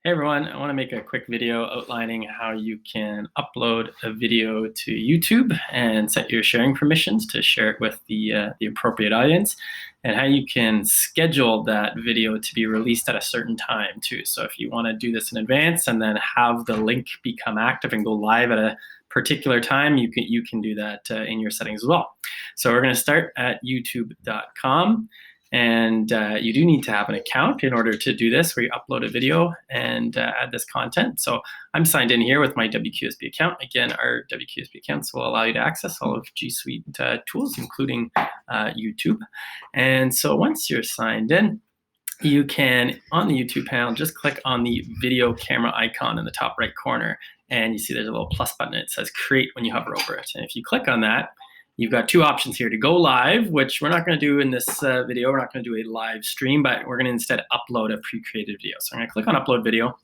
Hey everyone, I want to make a quick video outlining how you can upload a video to YouTube and set your sharing permissions to share it with the appropriate audience, and how you can schedule that video to be released at a certain time too. So if you want to do this in advance and then have the link become active and go live at a particular time, you can do that in your settings as well. So we're going to start at youtube.com. And you do need to have an account in order to do this, where you upload a video and add this content. So I'm signed in here with my WQSB account. Again, our WQSB accounts will allow you to access all of G Suite tools, including YouTube. And so once you're signed in, you can, on the YouTube panel, just click on the video camera icon in the top right corner. And you see there's a little plus button. It says create when you hover over it. And if you click on that, you've got two options here to go live, which we're not going to do in this video. We're not going to do a live stream, but we're going to instead upload a pre-created video. So I'm going to click on upload video,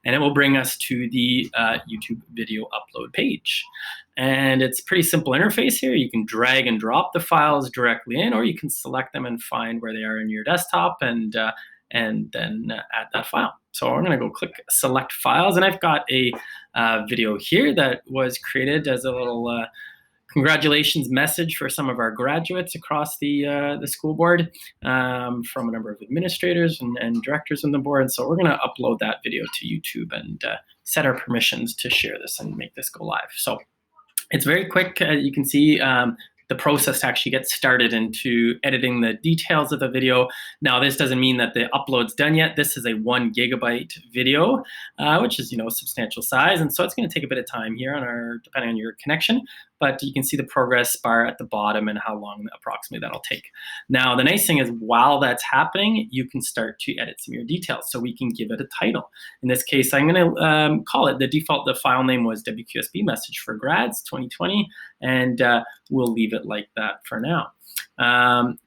and it will bring us to the YouTube video upload page. And it's a pretty simple interface here. You can drag and drop the files directly in, or you can select them and find where they are in your desktop and then add that file. So I'm going to go click select files, and I've got a video here that was created as a little congratulations message for some of our graduates across the school board from a number of administrators and directors on the board. And so we're going to upload that video to YouTube and set our permissions to share this and make this go live. So it's very quick. You can see the process to actually get started into editing the details of the video. Now, this doesn't mean that the upload's done yet. This is a 1 gigabyte video, which is, a substantial size. And so it's going to take a bit of time here depending on your connection. But you can see the progress bar at the bottom and how long approximately that'll take. Now, the nice thing is, while that's happening, you can start to edit some of your details. So we can give it a title. In this case, I'm going to call it, the file name was WQSB Message for Grads 2020, and we'll leave it like that for now.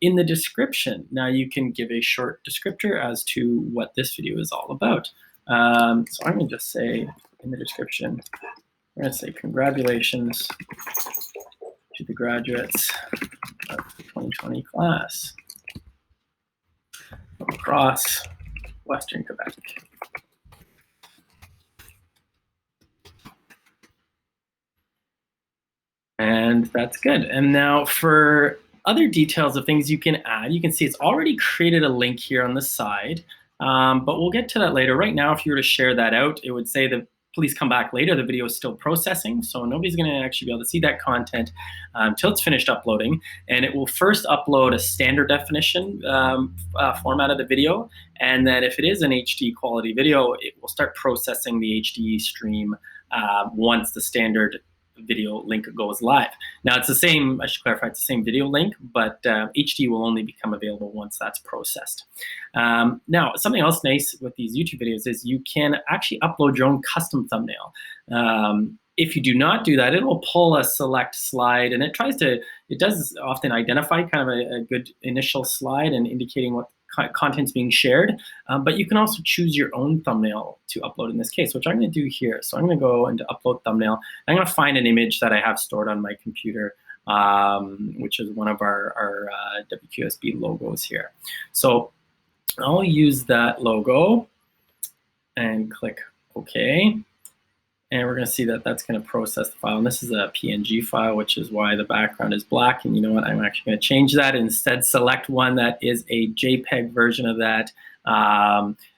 In the description, now you can give a short descriptor as to what this video is all about. So I'm going to just say in the description, we're going to say congratulations to the graduates of the 2020 class from across Western Quebec. And that's good. And now for other details of things you can add, you can see it's already created a link here on the side, but we'll get to that later. Right now, if you were to share that out, it would say that please come back later. The video is still processing, so nobody's going to actually be able to see that content until it's finished uploading. And it will first upload a standard definition format of the video, and then if it is an HD quality video, it will start processing the HD stream once the standard video link goes live. Now it's the same, I should clarify, it's the same video link, but HD will only become available once that's processed. Now, something else nice with these YouTube videos is you can actually upload your own custom thumbnail. If you do not do that, it will pull a select slide, and it does often identify kind of a good initial slide and indicating what content's being shared, but you can also choose your own thumbnail to upload in this case, which I'm going to do here. So I'm going to go into upload thumbnail. I'm going to find an image that I have stored on my computer, which is one of our WQSB logos here. So I'll use that logo and click OK. And we're going to see that that's going to process the file. And this is a PNG file, which is why the background is black. And you know what? I'm actually going to change that. Instead, select one that is a JPEG version of that,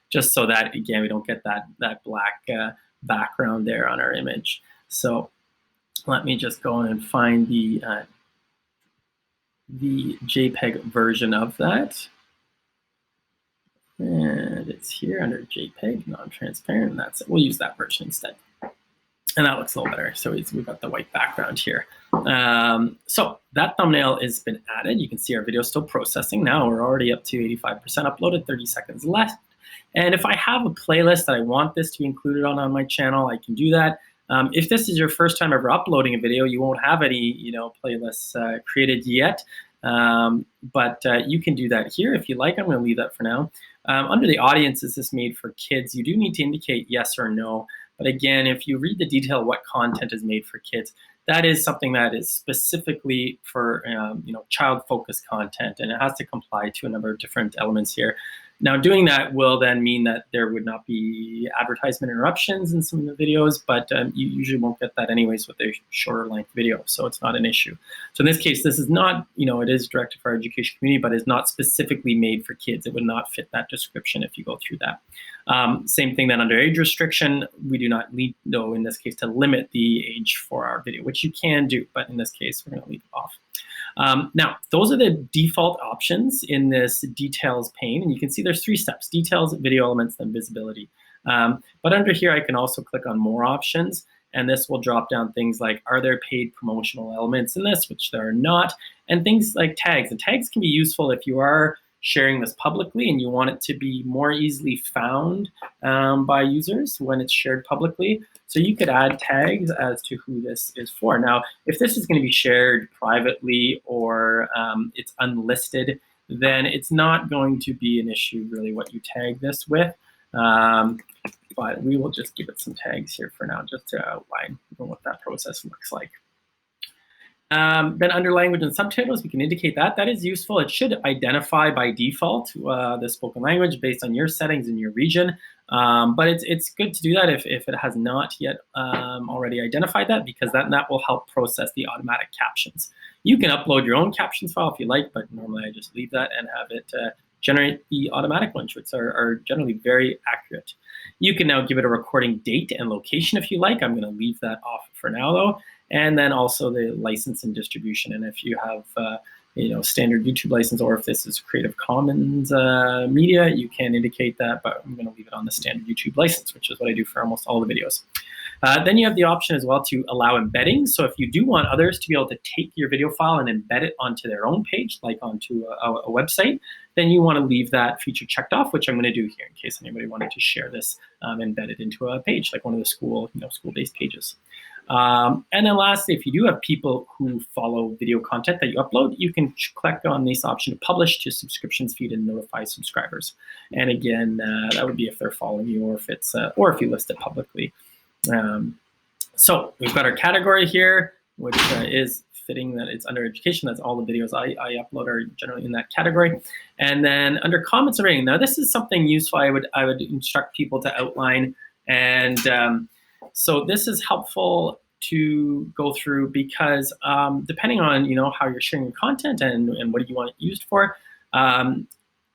just so that, again, we don't get that black background there on our image. So let me just go in and find the JPEG version of that. And it's here under JPEG, non-transparent. And that's it. We'll use that version instead. And that looks a little better. So we've got the white background here. So that thumbnail has been added. You can see our video is still processing. Now we're already up to 85% uploaded, 30 seconds left. And if I have a playlist that I want this to be included on my channel, I can do that. If this is your first time ever uploading a video, you won't have any playlists created yet. But you can do that here if you like. I'm going to leave that for now. Under the audience, is this made for kids? You do need to indicate yes or no. But again, if you read the detail of what content is made for kids, that is something that is specifically for child-focused content, and it has to comply to a number of different elements here. Now, doing that will then mean that there would not be advertisement interruptions in some of the videos, but you usually won't get that anyways with a shorter length video, so it's not an issue. So in this case, this is not, it is directed for our education community, but is not specifically made for kids. It would not fit that description if you go through that. Same thing then under age restriction, we do not need, though, in this case, to limit the age for our video, which you can do, but in this case, we're going to leave it off. Now, those are the default options in this details pane, and you can see there's 3 steps: details, video elements, then visibility. But under here, I can also click on more options, and this will drop down things like, are there paid promotional elements in this, which there are not, and things like tags. And tags can be useful if you are sharing this publicly and you want it to be more easily found by users when it's shared publicly. So you could add tags as to who this is for. Now, if this is going to be shared privately or it's unlisted, then it's not going to be an issue really what you tag this with. But we will just give it some tags here for now, just to outline what that process looks like. Then under language and subtitles, we can indicate that. That is useful. It should identify by default the spoken language based on your settings in your region. But it's good to do that if it has not yet already identified that, because that will help process the automatic captions. You can upload your own captions file if you like, but normally I just leave that and have it generate the automatic ones, which are generally very accurate. You can now give it a recording date and location if you like. I'm going to leave that off for now, though. And then also the license and distribution. And if you have standard YouTube license, or if this is Creative Commons media, you can indicate that, but I'm going to leave it on the standard YouTube license, which is what I do for almost all the videos. Then you have the option as well to allow embedding. So if you do want others to be able to take your video file and embed it onto their own page, like onto a website, then you want to leave that feature checked off, which I'm going to do here in case anybody wanted to share this embedded into a page, like one of the school-based pages. And then lastly, if you do have people who follow video content that you upload, you can click on this option to publish to subscriptions feed and notify subscribers. And again, that would be if they're following you, or if you list it publicly. So we've got our category here, which is fitting that it's under education. That's all the videos I upload are generally in that category. And then under comments and rating, now this is something useful I would instruct people to outline. And so this is helpful to go through because depending on how you're sharing your content and what you want it used for,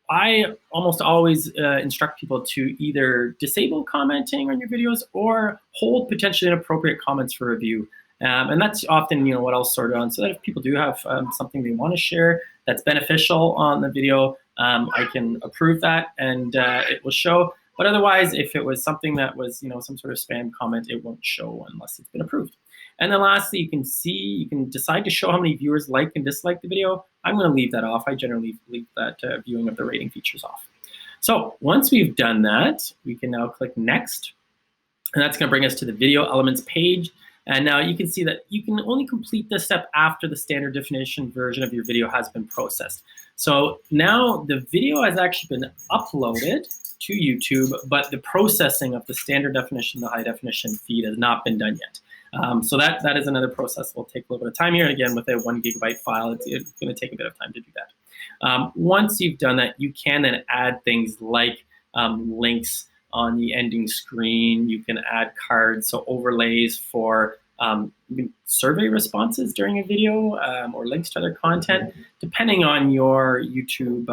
I almost always instruct people to either disable commenting on your videos or hold potentially inappropriate comments for review. And that's often what I'll sort on, so that if people do have something they want to share that's beneficial on the video, I can approve that and it will show. But otherwise, if it was something that was some sort of spam comment, it won't show unless it's been approved. And then lastly, you can decide to show how many viewers like and dislike the video. I'm going to leave that off. I generally leave that viewing of the rating features off. So once we've done that, we can now click next. And that's going to bring us to the video elements page. And now you can see that you can only complete this step after the standard definition version of your video has been processed. So now the video has actually been uploaded to YouTube, but the processing of the standard definition, the high definition feed has not been done yet. So that is another process that will take a little bit of time here. And again, with a 1 GB file, it's going to take a bit of time to do that. Once you've done that, you can then add things like links on the ending screen. You can add cards, so overlays for survey responses during a video or links to other content. Depending on your YouTube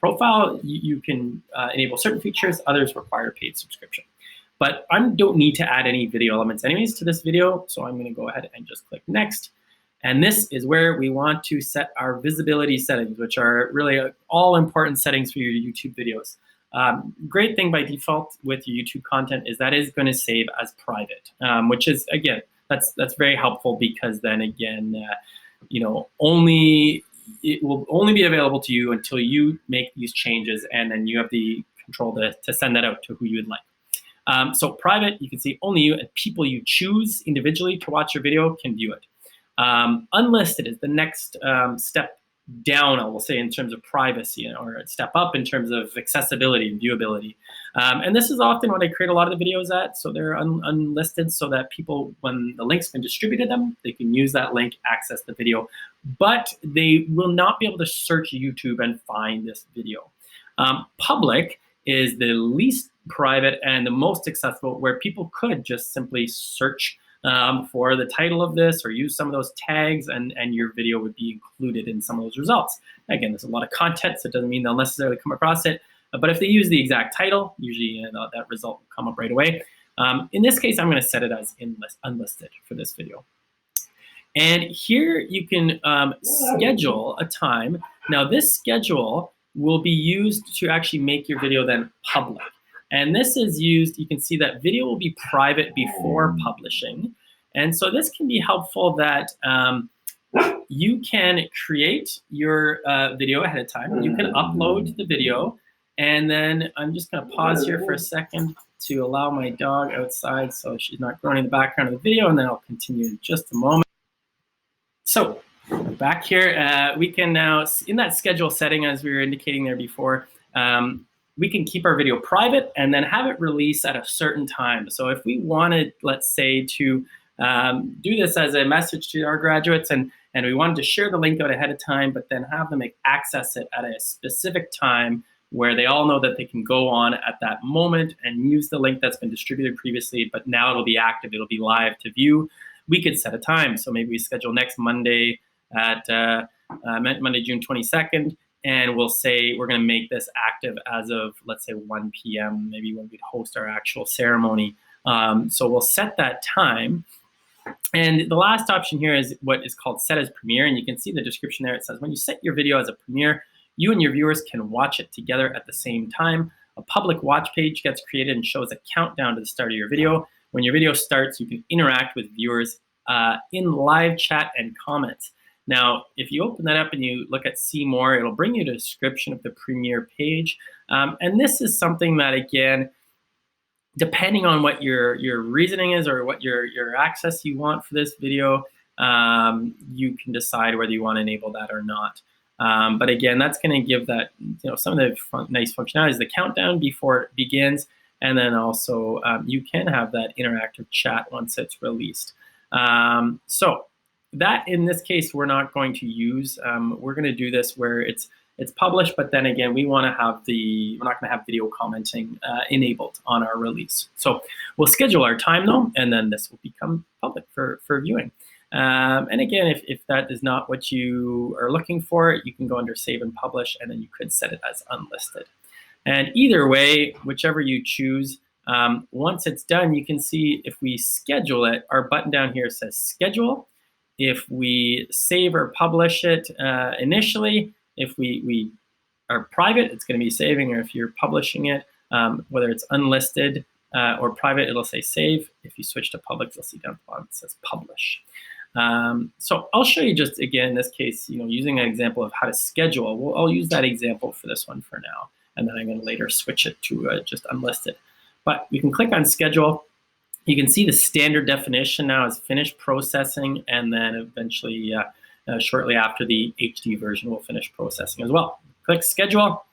profile, you can enable certain features, others require a paid subscription. But I don't need to add any video elements anyways to this video, so I'm going to go ahead and just click next. And this is where we want to set our visibility settings, which are really all important settings for your YouTube videos. Great thing by default with your YouTube content is that is going to save as private, which is, again, that's very helpful because then again, it will only be available to you until you make these changes, and then you have the control to send that out to who you would like. So private, you can see only you and people you choose individually to watch your video can view it. Unlisted is the next step down, I will say, in terms of privacy, or a step up in terms of accessibility and viewability. And this is often what I create a lot of the videos at, so they're unlisted so that people, when the link's been distributed to them, they can use that link, access the video, but they will not be able to search YouTube and find this video. Public is the least private and the most accessible, where people could just simply search for the title of this or use some of those tags, and your video would be included in some of those results. Again, there's a lot of content, so it doesn't mean they'll necessarily come across it, but if they use the exact title, usually that result will come up right away. In this case, I'm going to set it as unlisted for this video. And here you can schedule a time. Now this schedule will be used to actually make your video then public. And this is used, you can see that video will be private before publishing. And so this can be helpful that you can create your video ahead of time. You can upload the video. And then I'm just going to pause here for a second to allow my dog outside so she's not groaning in the background of the video, and then I'll continue in just a moment. So back here, we can now, in that schedule setting, as we were indicating there before, we can keep our video private and then have it release at a certain time. So if we wanted, let's say, to do this as a message to our graduates, and we wanted to share the link out ahead of time, but then have them access it at a specific time where they all know that they can go on at that moment and use the link that's been distributed previously, but now it'll be active, it'll be live to view. We could set a time. So maybe we schedule next Monday at Monday, June 22nd, and we'll say we're going to make this active as of, let's say, 1 p.m., maybe when we'd host our actual ceremony. So we'll set that time. And the last option here is what is called set as premiere. And you can see the description there. It says when you set your video as a premiere, you and your viewers can watch it together at the same time. A public watch page gets created and shows a countdown to the start of your video. When your video starts, you can interact with viewers in live chat and comments. Now, if you open that up and you look at See More, it'll bring you to a description of the premiere page. And this is something that, again, depending on what your reasoning is or what your access you want for this video, you can decide whether you want to enable that or not. But again, that's going to give that, some of the nice functionalities, the countdown before it begins, and then also you can have that interactive chat once it's released. So that, in this case, we're not going to use. We're going to do this where it's published, but then again, we want to have we're not going to have video commenting enabled on our release. So we'll schedule our time though, and then this will become public for viewing. And again, if that is not what you are looking for, you can go under Save and Publish, and then you could set it as unlisted. And either way, whichever you choose, once it's done, you can see if we schedule it, our button down here says Schedule. If we save or publish it initially, if we are private, it's going to be saving, or if you're publishing it, whether it's unlisted or private, it'll say Save. If you switch to public, you'll see down at the bottom it says Publish. So I'll show you just, again, in this case, using an example of how to schedule. I'll use that example for this one for now, and then I'm going to later switch it to just unlisted. But you can click on Schedule. You can see the standard definition now is finished processing, and then eventually, shortly after, the HD version will finish processing as well. Click Schedule,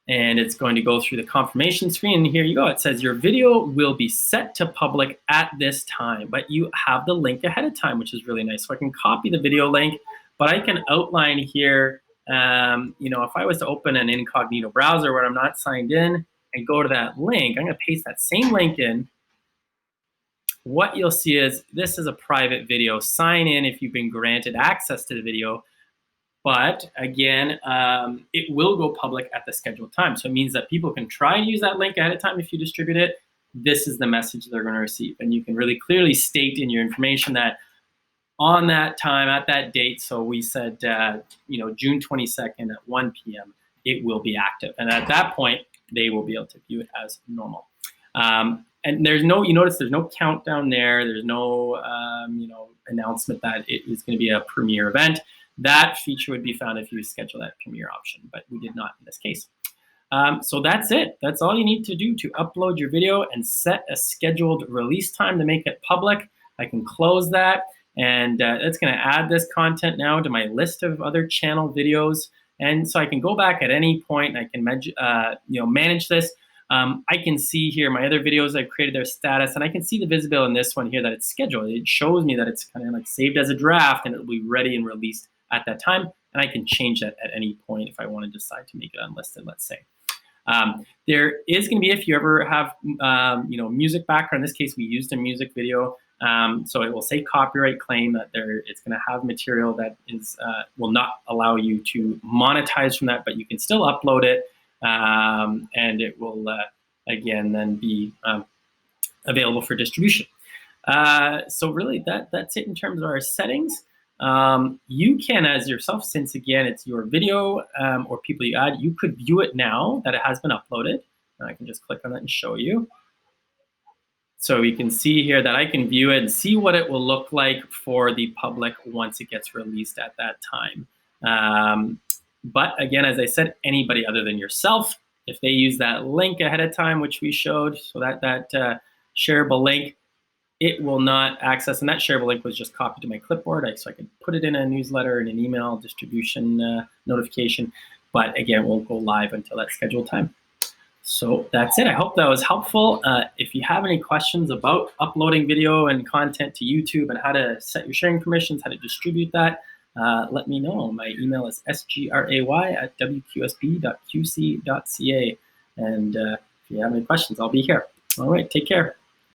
and it's going to go through the confirmation screen. And here you go. It says your video will be set to public at this time, but you have the link ahead of time, which is really nice. So I can copy the video link, but I can outline here, if I was to open an incognito browser where I'm not signed in and go to that link, I'm going to paste that same link in. What you'll see is this is a private video. Sign in if you've been granted access to the video. But again, it will go public at the scheduled time. So it means that people can try and use that link ahead of time if you distribute it. This is the message they're going to receive. And you can really clearly state in your information that on that time, at that date, so we said, June 22nd at 1 p.m., it will be active. And at that point, they will be able to view it as normal. And there's no, you notice there's no countdown there. There's no, announcement that it is going to be a premiere event. That feature would be found if you schedule that premiere option, but we did not in this case. So that's it. That's all you need to do to upload your video and set a scheduled release time to make it public. I can close that, and it's going to add this content now to my list of other channel videos. And so I can go back at any point and I can manage this. I can see here my other videos I've created, their status, and I can see the visibility in this one here that it's scheduled. It shows me that it's kind of like saved as a draft and it'll be ready and released at that time. and I can change that at any point if I want to decide to make it unlisted, let's say. There is going to be, if you ever have, music background, in this case, we used a music video. So it will say copyright claim that it's going to have material that will not allow you to monetize from that, but you can still upload it, and it will, again, then be available for distribution. So really that's it in terms of our settings. You can, as yourself, since again it's your video or people you add, you could view it now that it has been uploaded. I can just click on that and show you. So we can see here that I can view it and see what it will look like for the public once it gets released at that time. But again, as I said, anybody other than yourself, if they use that link ahead of time, which we showed, so that shareable link, it will not access, and that shareable link was just copied to my clipboard, so I could put it in a newsletter, in an email distribution notification, but again, it won't go live until that scheduled time. So that's it. I hope that was helpful. If you have any questions about uploading video and content to YouTube and how to set your sharing permissions, how to distribute that, let me know. My email is sgray@wqsb.qc.ca. And if you have any questions, I'll be here. All right, take care.